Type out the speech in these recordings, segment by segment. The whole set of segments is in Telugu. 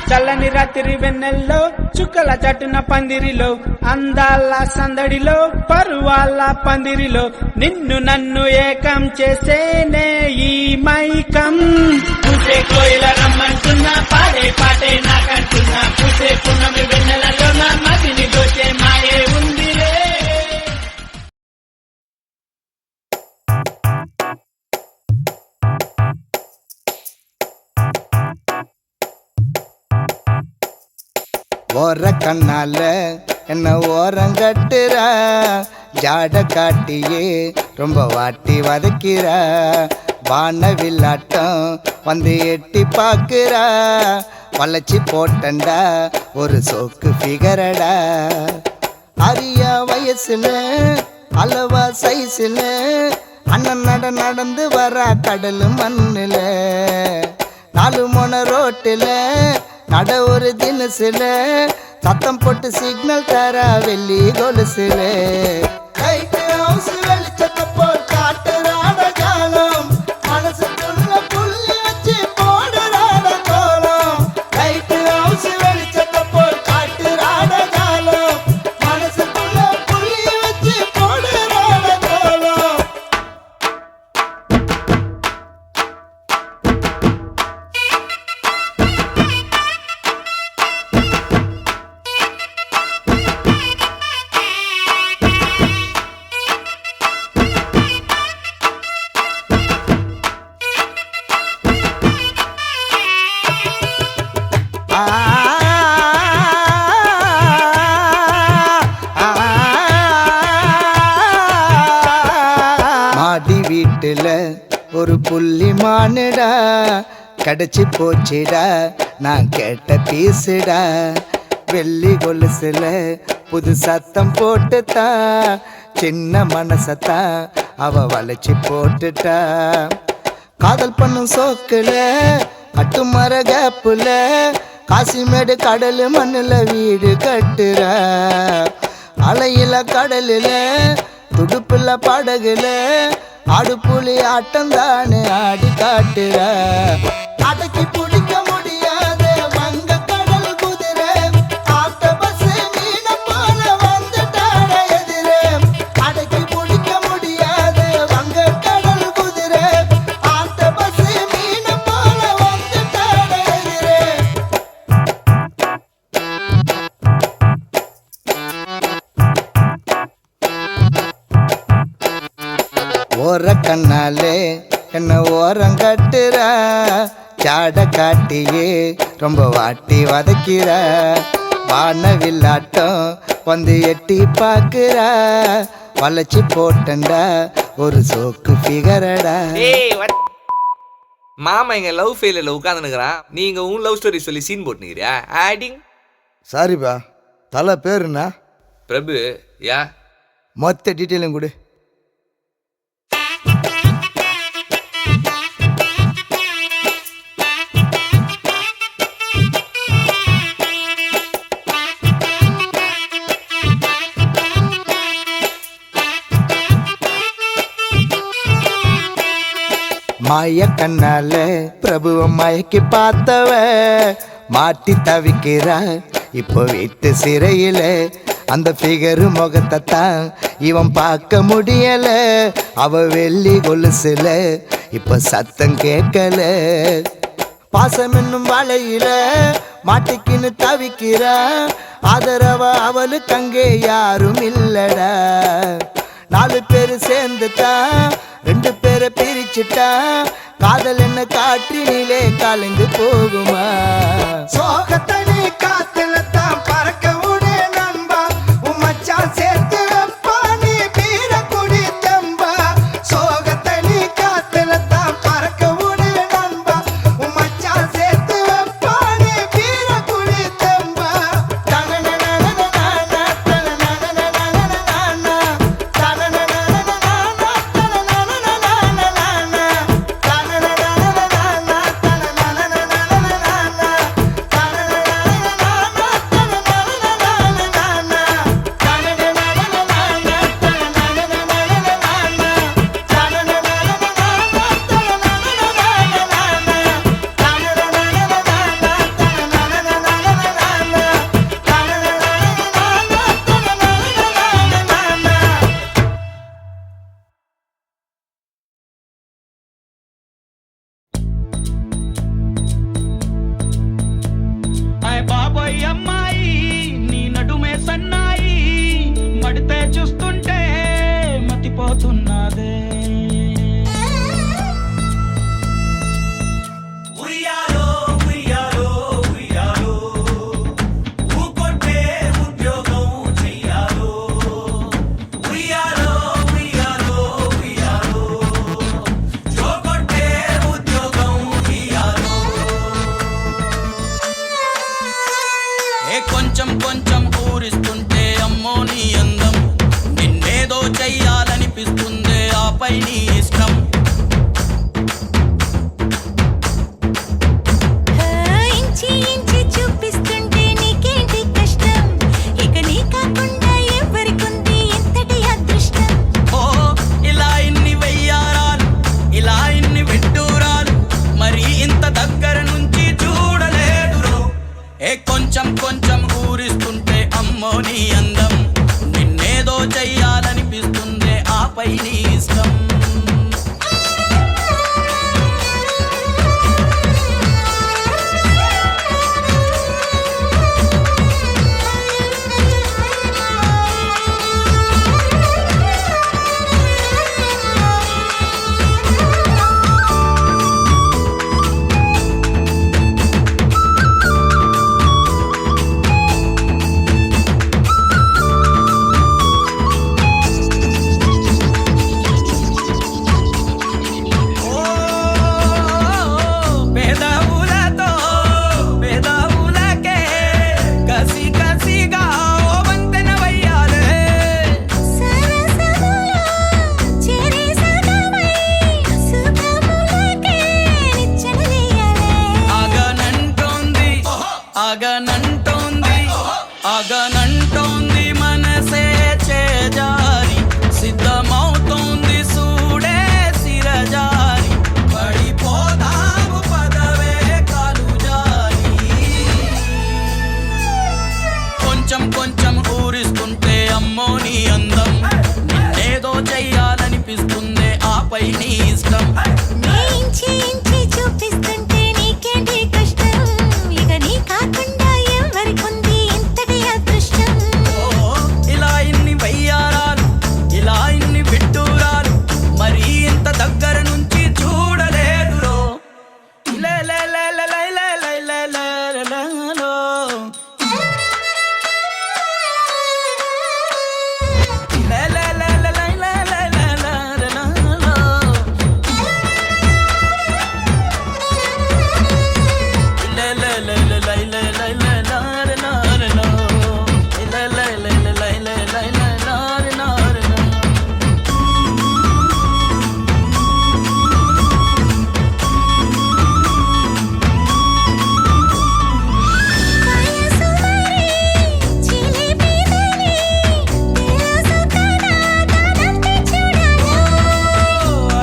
చల్లని రాత్రి వెన్నెల్లో చుక్కల చటున పందిరిలో అందాల సందడిలో పరువాల పందిరిలో నిన్ను నన్ను ఏకం చేసేనే ఈ మైకం. పూసే కోయిల రమ్మంటున్నా పాడే పాటే నాకంటున్నా పూసే పున్నమి వెన్నెలలో నా మదిని దోచే మాయే ఉందిలే. ஓர கண்ணால என்ன ஓரங்கட்டுற ஜாட காட்டியே ரொம்ப வாட்டி வதக்கிற வானவில்லாட்டம் வந்து எட்டி பார்க்குற வளைச்சி போட்டண்டா ஒரு சோக்கு ஃபிகரடா அரியா வயசுல அளவா சைஸில் அண்ணன் நடந்து வர கடல் மண்ணில் 4 முனை ரோட்டில் நட ஒரு தினசுல சத்தம் போட்டு சிக்னல் தர வெள்ளி கொலுசுல வெளிச்சத்தை போல் காட்டுறாட காலம் மனசுக்குள்ள புள்ளி வச்சு போடுறாட கோலம். லைட்டு ஹவுஸ் வெளிச்சத்தை போல் காட்டுறாட காலம் மனசுக்குள்ள புள்ளி வச்சு போடுறாட கோலம். மாடி வீட்டுல ஒரு புள்ளி மானுடா கடைச்சி போச்சுடா நான் கேட்ட பீசுடா வெள்ளி கொலுசுல புது சத்தம் போட்டுட்டா சின்ன மனசத்தா அவ வளைச்சி போட்டுட்டா காதல் பண்ணும் சோக்குல கட்டுமர கேப்புல காசிமேடு கடல் மண்ணுல வீடு கட்டுற அலையில கடலில துடுப்புல படகுல ஆடு புலி ஆட்டம் தானே ஆடி காட்டுற அடக்கி பிடிக்க முடியாத வங்க கடல் குதிரை ஆக்டோபஸ் மீன போல வந்துட்டாட எதிரே. அடக்கி பிடிக்க முடியாத வங்க கடல் குதிரை ஆக்டோபஸ் மீன போல வந்துட்டாட எதிரே. ஓர கண்ணாலே என்ன ஓரங்கட்டுற ஜாட காட்டியே ரொம்ப வாட்டி வதக்கிற வானவில்லாட்டம் வந்து எட்டி பார்க்குற வளைச்சி போட்டண்டா ஒரு சோக்கு ஃபிகரடா. மாமா எங்க லவ் ஃபெயிலில் உட்காந்துனுக்குறான், நீங்க உன் லவ் ஸ்டோரி சொல்லி சீன் போட்டுனுக்கிறியா? ஆடிங். சாரிப்பா, தலை பேருண்ணா? பிரபு. யா, மொத்த டீட்டெயிலும் கொடு. மாய கண்ணால பிரபுவ மயக்கி பார்த்தவ மாட்டி தவிக்கிற இப்போ வீட்டு சிறையில அந்த ஃபிகரு முகத்தை தான் இவன் பார்க்க முடியல. அவ வெள்ளி கொலுசுல இப்ப சத்தம் கேட்கல. பாசம் என்னும் வலையில மாட்டிக்கின்னு தவிக்கிற ஆதரவ அவளுக்கு அங்கே யாரும் இல்லடா. 4 பேரு சேர்ந்துட்டா 2 பேரை பிரிச்சுட்டா காதல் என்ன காற்றினிலே கலந்து போகுமா? சோகத்தை நீ காத்துல தான் பறக்க விடு நண்பா, உன் மச்சான் சேர்த்து வைப்பா நீ பீர குடி தம்பா. சோகத்தை நீ காத்துல தான் பறக்க விடு நண்பா, உன் மச்சான் சேர்த்து வைப்பா நீ பீர குடி தம்பா. కొంచెం కొంచెం ఊరిస్తుంటే అమ్మో నీ అందం, నిన్నేదో చెయ్యాలనిపిస్తుందే ఆపై నీ ఇష్టం. ఇంచి ఇంచి చూపిస్తుంటే నీకేంటి కష్టం, ఇక నీ కాకుండా ఎవరికుంది ఇంతటి అదృష్టం. ఓ ఇలా ఇన్ని వెయ్యారాలు, ఇలా ఇన్ని విడ్డూరాలు, మరి ఇంత దగ్గర నుంచి చూడలేదురో. కొంచెం కొంచెం ఊరిస్తుంటే అమ్మో నీ అందం, నిన్నేదో చెయ్యాలనిపిస్తుందే ఆపై నీ ఇష్టం. ఆగనంటోంది మనసే చేజారి, సిద్ధమవుతోంది సూడే సిరజారి, పడిపోదాము పదవే కాలు జారి. కొంచెం కొంచెం ఊరిస్తుంటే అమ్మో నీ అందం, నిన్నేదో చెయ్యాలనిపిస్తుందే ఆపై నీ ఇష్టం. ఇంచి ఇంచి చూపిస్తుంటే నీకేంటి కష్టం, ఇక నీ కాకుండా ఎవరికుంది ఇంతటి అదృష్టం. ఇలా ఇన్ని వయ్యారాలు, ఇలా ఇన్ని విడ్డూరాలు, మరి ఇంత దగ్గర నుంచి చూడలేదురో. లే లే లే లే లే లే లే లే లే లే లో. లే లే లే లే లే లే లే లే లే లో. లే లే లే లే లే లే లే లే లో. లే లే లే లే లే లే లే లో. వయసు మరి చిలిపిదని తెలుసుకనా తనంటే చూడాలా.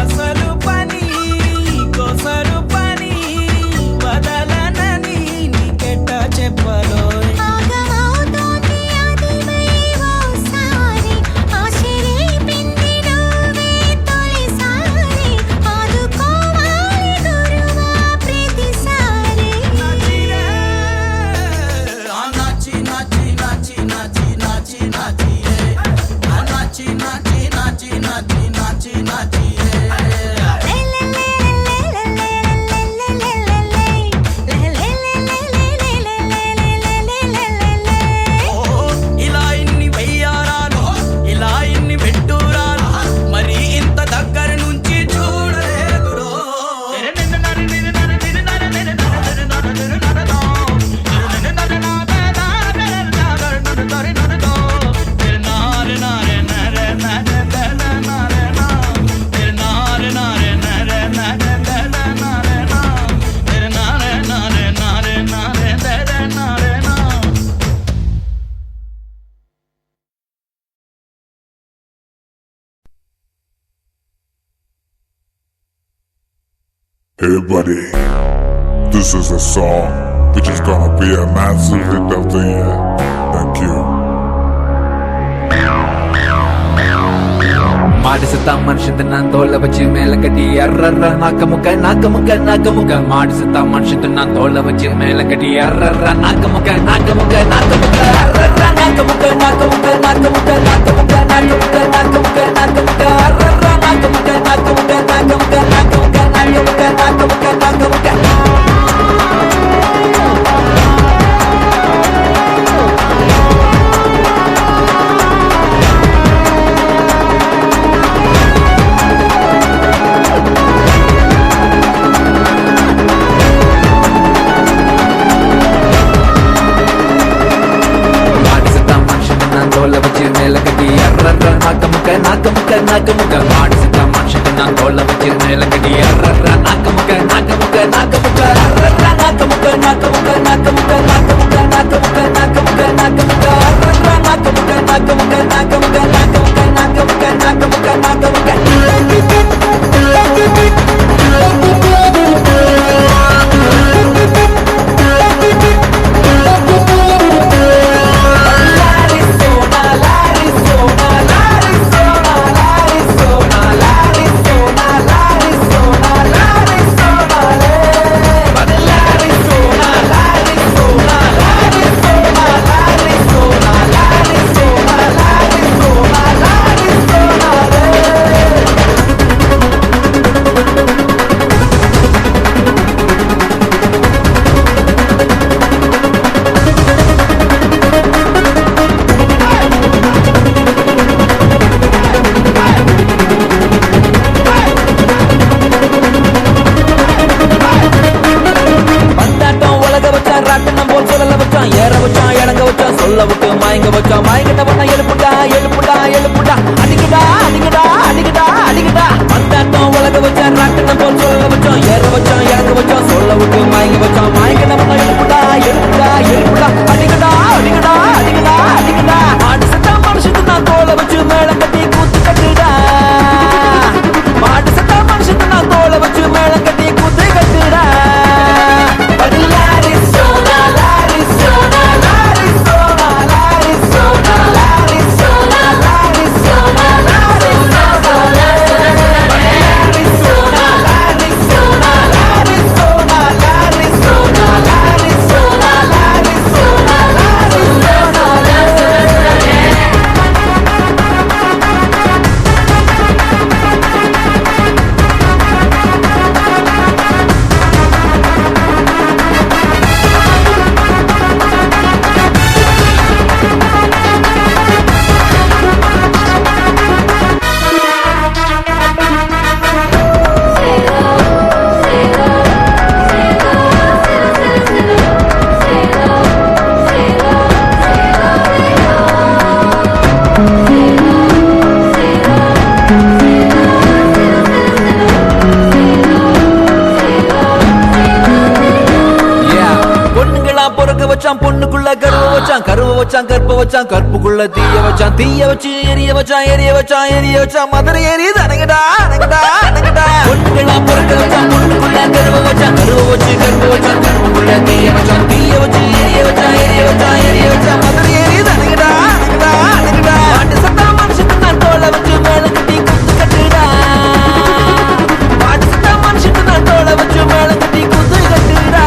అసలు పని కొసరు పని వదలనని నీకెట్ట చెప్పలోయ్. ఆగమవుతోంది ఆదిమై ఓసారి, ఆశరేపింది నువ్వే తొలిసారి, ఆదుకోవాలి గురువా ప్రతిసారి. నాచి నాచి నాచి నాచి నాచి నాచి రే, నాచి నాచి నాచి నాచి నాచి నాచి ఇలా ఇన్ని వెయ్యారాలు, ఇలా ఇన్ని విడ్డూరాలు, మరి ఇంత దగ్గర నుంచి చూడలేదురో. Hey buddy, this is a song which is gonna be a massive hit of the year. Thank you. மாடு செத்தா மனுஷன் நான் தோலை வச்சு மேல கட்டி அர்ற நாக்கமுக்க நாக்கமுக்க நாக்கமுக்க மாடு செத்தா மனுஷன் நான் தோலை வச்சு மேல கட்டி அர்ற நாக்கமுக்க நாக்கமுக்க நாக்கமுக்க அர்ற நாக்கமுக்க நாக்கமுக்க நாக்கமுக்க நாக்கமுக்க நாக்கமுக்க நாக்கமுக்க நாக்கமுக்க அர்ற நாக்கமுக்க நாக்கமுக்க நாக்கமுக்க நாக்கமுக்க நாக்கமுக்க நாக்கமுக்க நாக்கமுக்க. நாக்கு முக்க மாடு செத்தா மனுஷன் நான் தோல்ல வச்சு மேல கட்டி அர்ரர்ரா நாக்கு முக்க நாக்கு முக்க நாக்கு முக்க அர்ரர்ரா நாக்கு முக்க நாக்கு முக்க நாக்கு முக்க நாக்கு முக்க நாக்கு முக்க நாக்கு முக்க நாக்கு முக்க அர்ரர்ரா நாக்கு முக்க நாக்கு முக்க நாக்கு முக்க நாக்கு முக்க நாக்கு முக்க நாக்கு முக்க நாக்கு முக்க பொண்ணுக்குள்ள கருவ வச்சான் கருவ வச்சான் கற்ப வச்சான் கற்புக்குள்ள தீய வச்சான் தீய வச்சு எரிய வச்சான் எரிய வச்சான் எரிய வச்சான் மதுரை எரியுது அணங்கடா அணங்கடா அணங்கடா பொண்ணுக்கெல்லாம் பிறக்க வச்சான் பொண்ணுக்குள்ள கருவ வச்சான் கருவ வச்சு கற்ப வச்சான் கற்புக்குள்ள தீய வச்சான் தீய வச்சு எரிய வச்சான் எரிய வச்சான் எரிய வச்சான் மதுரை எரியுது அணங்கடா அணங்கடா அணங்கடா பாட்டு சத்தா மனுஷன் நான் தோலை வச்சு மேல கட்டி குத்து கட்டுடா பாட்டு சத்தா மனுஷன் நான் தோலை வச்சு மேல கட்டி குத்து கட்டுடா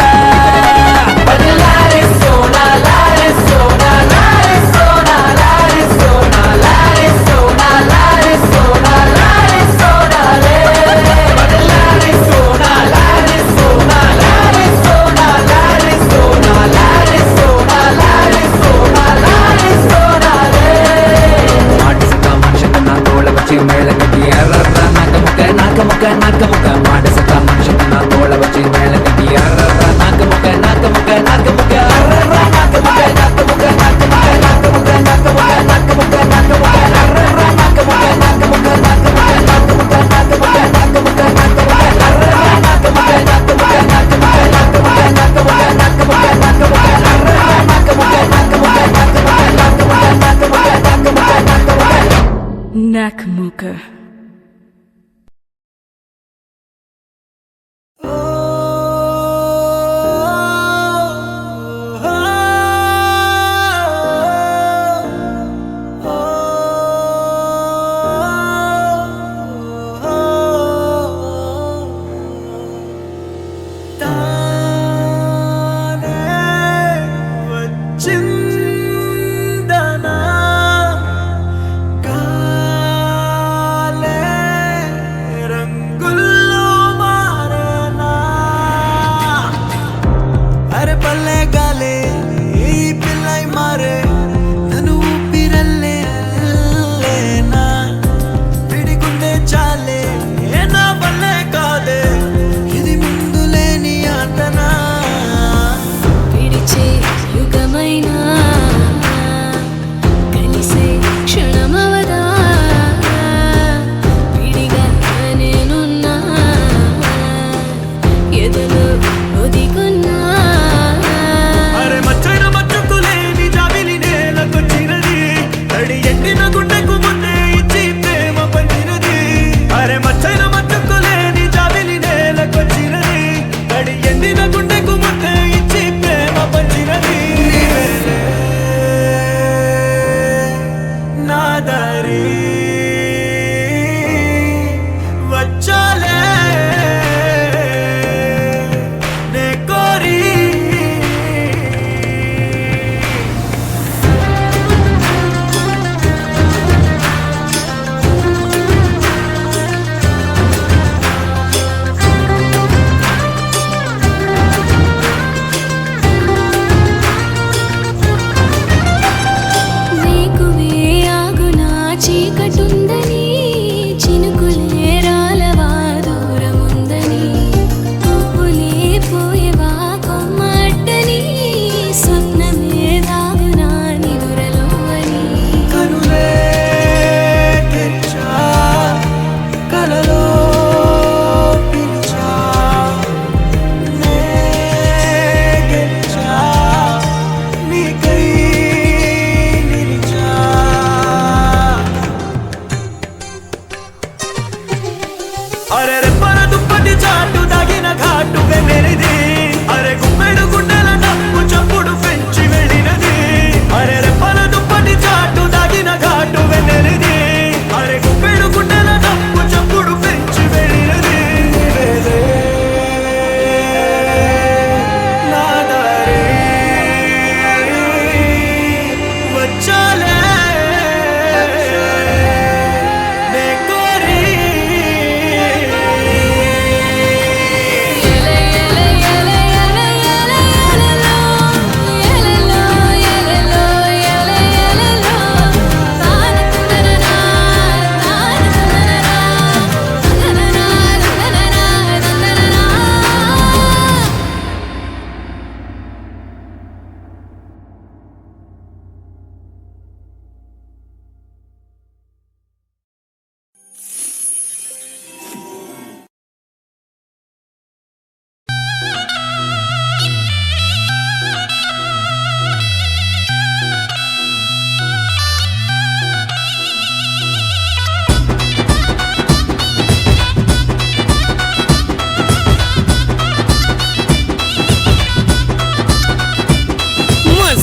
மேல கட்டி அர்ரர்ரா நாக்க முக்க நாக்க முக்க நாக்க முக்க மாடு சத்தா மனுஷன் நான் தோலை வச்சு மேல கட்டி அர்ரர்ரா நாக்க முக்க நாக்க முக்க நாக்க முக்க அர்ரர்ரா நாக்க முக்க நாக்க முக்க நாக்க முக்க நாக்க முக்க நாக்க முக்க நாக்க முக்க நாக்க முக்க அர்ரர்ரா நாக்க முக்க நாக்க முக்க நாக்க முக்க நாக்க முக்க நாக்க முக்க நாக்க முக்க நாக்க முக்க அர்ரர்ரா நாக்க முக்க நாக்க முக்க நாக்க முக்க நாக்க முக்க நாக்க முக்க நாக்க முக்க நாக்க முக்க அர்ரர்ரா நாக்க முக்க நாக்க முக்க நாக்க முக்க நாக்க முக்க நாக்க முக்க நாக்க முக்க நாக்க முக்க Nakamuka. Chindana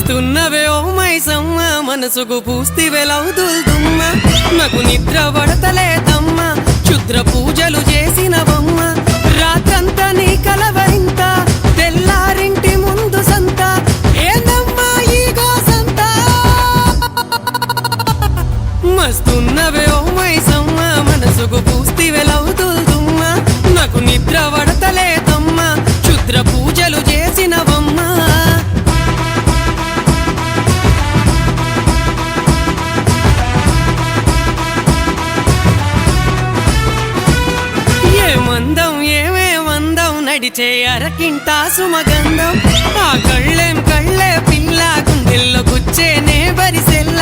మస్తున్నవే ఓ మైసమ్మ మనసుకు పూస్తివే లౌదుల్దుమ్మ నాకు నిద్ర పడతలేదమ్మ క్షుద్ర పూజలు చేసినవమ్మ రాత్రంతా నీ కలవరింత తెల్లారింటి ముందు సంత ఏందమ్మా ఈ గోసంత మస్తున్నవే ఓ మైసమ్మ మనసుకు పూస్తివే లౌదుల్దుమ్మ నాకు నిద్ర పడతలేదమ్మ క్షుద్ర పూజలు చేసినవమ్మ నడిచే అరకింటా సుమగంధం ఆ కళ్ళేం కళ్ళే పిల్ల గుండెల్లో గుచ్చేనే బరిసెల్ల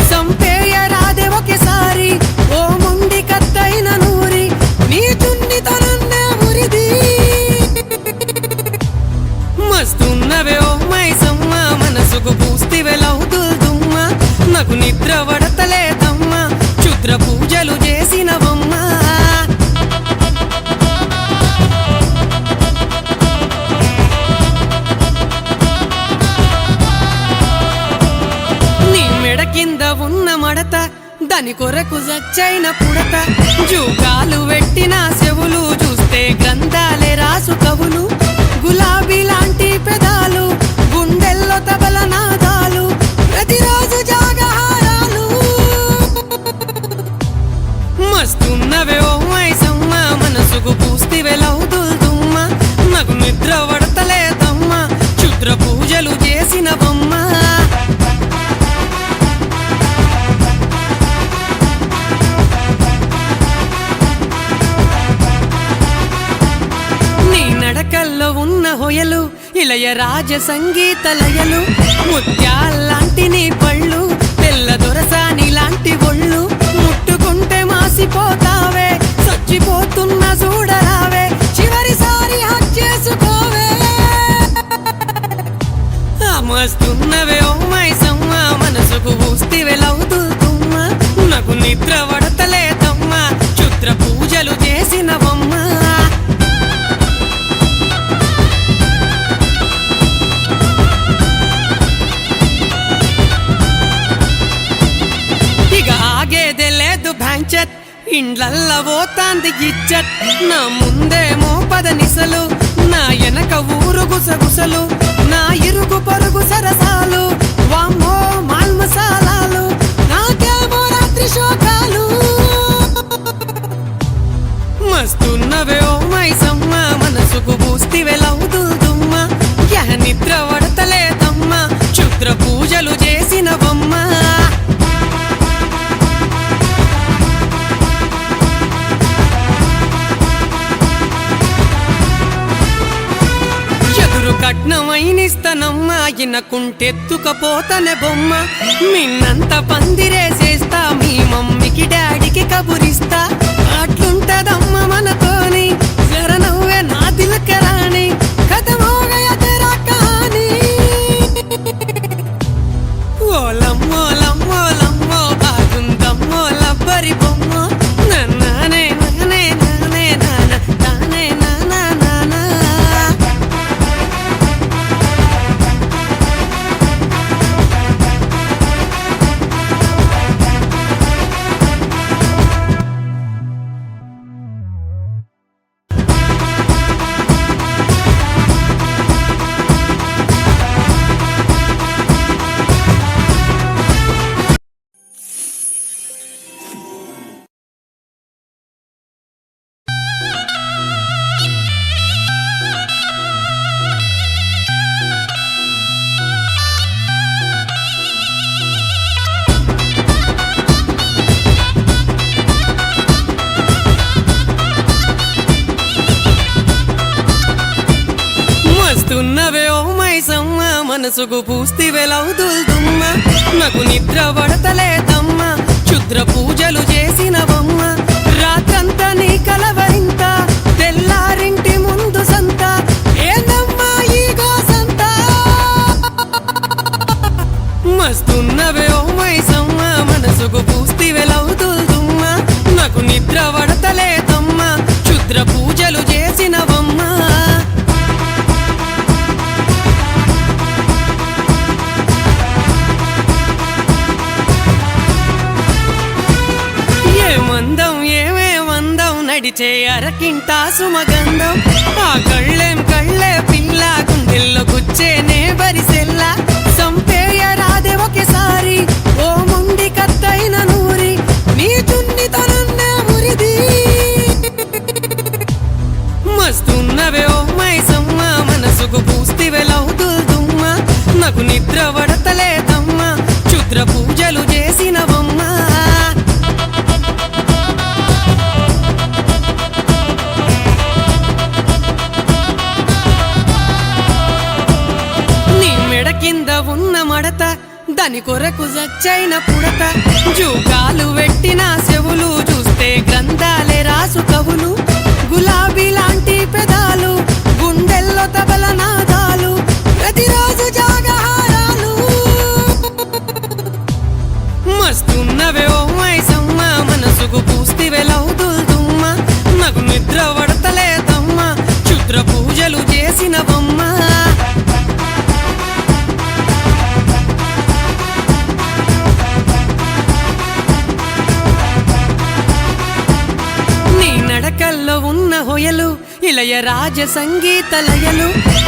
సంపేయ రాదే ఒకేసారి ఓ ముండి కత్తైన నూరి నీ చున్నితనన్నే ఉరిది మస్తున్నవే ఓ మైసమ్మ మనసుకు పూస్తివే లౌదుల్దుమ్మ నాకు నిద్ర పడతలేదమ్మ క్షుద్ర పూజలు చేసినవమ్మ కింద ఉన్న మడత దాని కొరకు జచ్చైన పుడత జూకాలు పెట్టిన చెవులు చూస్తే గ్రంథాలే రాసు కవులు గులాబీ లాంటి పెదాలు గుండెల్లో తబల నాదాలు ప్రతిరోజు జాగహారాలు మస్తున్నవే ఓ మైసమ్మ మనసుకు పూస్తివే లౌదుల్దుమ్మ నాకు నిద్ర పడతలేదమ్మ క్షుద్ర పూజలు చేసినవమ్మ నడకల్లో ఉన్న హొయలు ఇలయ రాజ సంగీత లయలు ముత్యాల్లాంటి నీ పళ్ళు తెల్ల దొరసాని లాంటి ఒళ్ళు ముట్టుకుంటే మాసిపోతావే చచ్చిపోతున్న చూడరావే చివరిసారి హక్ చేసుకోవే మస్తున్నవే ఓ మైసమ్మ మనసుకు పూస్తివే లౌదుల్దుమ్మ నాకు నిద్ర పడతలేదమ్మ క్షుద్ర పూజలు చేసినవమ్మ ఇండ్లల్ల పోతాంది ఇజ్జత్ నా ముందేమో పదనిసలు నా వెనక ఊరు గుసగుసలు నా ఇరుగు పరుగు సరసాలు వామ్మో మాల్ మసాలాలు నాకేమో రాత్రి శోకాలు మస్తున్నవే ఓ మైసమ్మ మనసుకు పూస్తివే లౌదుల్దుమ్మ నిద్ర పడతలేదమ్మ క్షుద్ర పూజలు చేసినవమ్మ కట్నమైనిస్తనమ్మ ఇనకుంటెత్తుకపోతనే బొమ్మ మిన్నంత పందిరేసేస్తా మీ మమ్మీకి డాడీకి కబురిస్తా అట్లుంటదమ్మ మనతోని జర నవ్వే నా దిలకరాని కథమోగయ తెరా కాని ఓలమ్మో లమ్మో లమ్మో బాగుందమ్మో లబ్బరి బొమ్మ నన్నానే నానే నానే నాన తానే నానా నానా మస్తున్నవే ఓ మైసమ్మ మనసుకు పూస్తివే లౌదుల్దుమ్మ నాకు నిద్ర పడతలేదమ్మ క్షుద్ర పూజలు చేసినవమ్మ రాత్రంతా నీ కలవరింత తెల్లారింటి ముందు సంత ఏందమ్మా ఈ గోసంత మస్తున్నవే ఓ మైసమ్మ మనసుకు పూస్తివే లౌదుల్దుమ్మ నాకు నిద్ర పడతలేదమ్మ క్షుద్ర పూజలు చేసినవమ్మ నడిచే అరకింట సుమగంధం ఆ కళ్ళేం కళ్ళే పిల్ల గుండెల్లో గుచ్చేనే బరిసెల్ల సంపేయ రాదే ఒకేసారి ఓ ముండి కత్తైన నూరి నీ చున్నితనన్నే మురిది మస్తున్నవే ఓ మైసమ్మ మనసుకు పూస్తివే లౌదుల్దుమ్మ నాకు నిద్ర వడతలేదమ్మా క్షుద్ర పూజలు చేసినవమ్మా నీ మెడ కింద ఉన్న మడత దాని కొరకు జచ్చైన పుడత జూకాలు పెట్టిన చెవులు చూస్తే గ్రంథాలే రాసు కవులు గులాబీ లాంటి పెదాలు గుండెల్లో తబల నాదాలు ప్రతిరోజు జాగహారాలు మస్తున్నవే ఓ మైసమ్మ మనసుకు పూస్తివే లౌదుల్దుమ్మ నాకు నిద్ర వడతలేదమ్మా క్షుద్ర పూజలు చేసినవమ్మా నీ నడకల్లో ఉన్న హొయలు ఇలయ రాజ సంగీత లయలు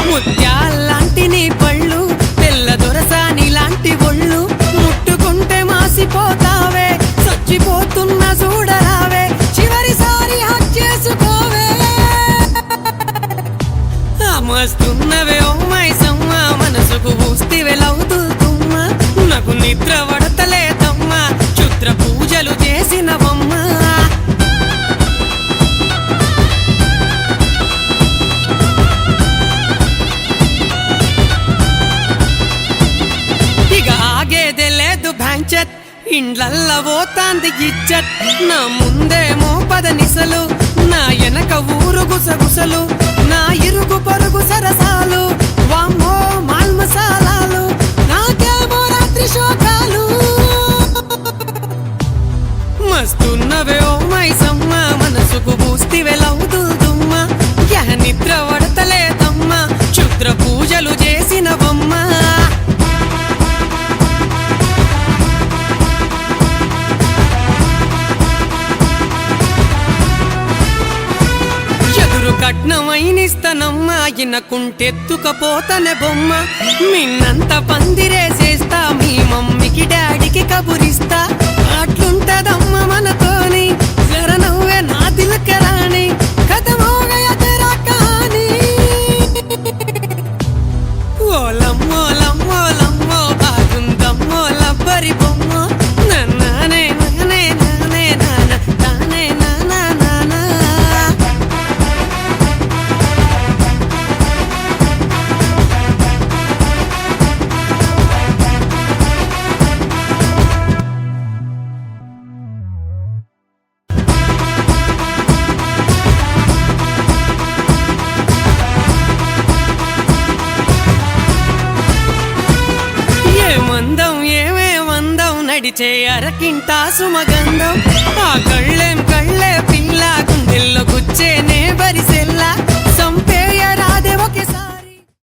ముత్యాల్లాంటి నీ పళ్ళు తెల్ల దొరసాని లాంటి ఒళ్ళు ముట్టుకుంటే మాసిపోతావే చచ్చిపోతున్న చూడరావే చివరిసారి హక్ చేసుకోవే మస్తున్నవే ఓ మైసమ్మ మనసుకు పూస్తివే లౌదుల్దుమ్మ నాకు నిద్ర వడతలేదమ్మా క్షుద్ర పూజలు చేసినవమ్మా ఇక ఆగేదే లేదు భ్యాంచత్ ఇండ్లల్ల పోతాంది ఇజ్జత్ నా ముందేమో పదనిసలు నా వెనక ఊరు గుసగుసలు నా ఇరుగు పొరుగు సరసాలు వామ్మో మాల్ మసాలాలు నాకేమో రాత్రి శోకాలు మస్తున్నవే ఓ మైసమ్మ మనసుకు పూస్తివే లౌదుల్దుమ్మ యహ నిద్ర వడతలేదమ్మా క్షుద్ర పూజలు చేసినవమ్మా ఎదురు కట్నమైనిస్తనమ్మా ఇనకుంటెత్తుకపోతనే బొమ్మ మిన్నంత పందిరేసేస్తా మీ మమ్మీకి డాడీకి కబురిస్తా అట్లుంటదమ్మ మనతోని జర నవ్వే నా దిలకరాని కథమోగయ తెరా కాని ఓలమ్మో లమ్మో లమ్మో బాగుందమ్మో లబ్బరి బొమ్మ నన్నానే నానే నానే నాన నానే నానా నానా ఏ మందం ఏమే మందం నడిచే అరకింట సుమగంధం ఆ